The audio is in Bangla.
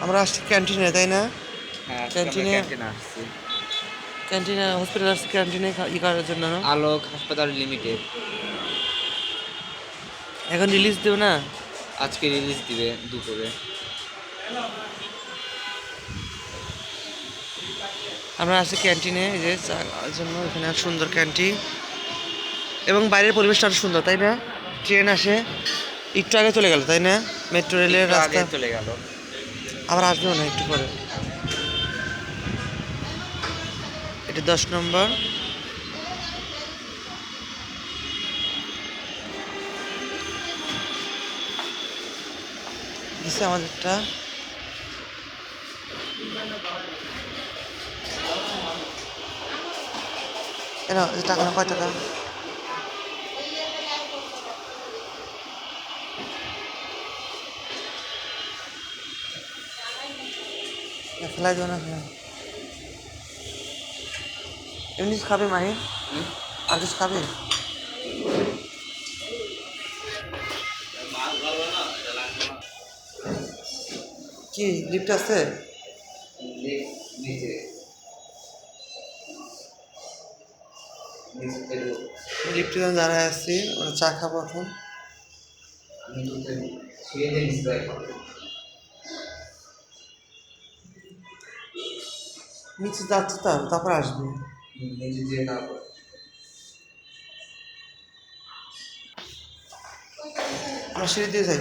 আমরা আসছি ক্যান্টিনে, তাই না? হ্যাঁ, ক্যান্টিনে আসছি। ক্যান্টিনে হসপিটাল আসছি ক্যান্টিনে ই করার জন্য না? আলোক হাসপাতাল লিমিটেড এখন রিলিজ দেবে না? আজকে রিলিজ দিবে দুপুরে। আমরা আসছি ক্যান্টিনে, এই যে চা খাওয়ার জন্য। এখানে সুন্দর ক্যান্টিন এবং বাইরের পরিবেশটা আরো সুন্দর, তাই না? ট্রেন আসে, একটু আগে চলে গেল, তাই না? মেট্রো রেলের একটু আগে রাস্তা চলে গেল। আবার আসবেও না একটু পরে। এটা 10 নম্বর। দিছে আমাদেরটা। কেন টাকা না, কয় টাকা? ফেলাই দেবো না। এমনি কিছু খাবে মাহি? আর কিছু খাবে? কি লিফট আছে? লিফটে দাঁড়ায় আছি, ওরা চা খাবো এখন। নিচে যাচ্ছে, তারপর আসবে। আমরা সিঁড়ি দিয়ে যাই।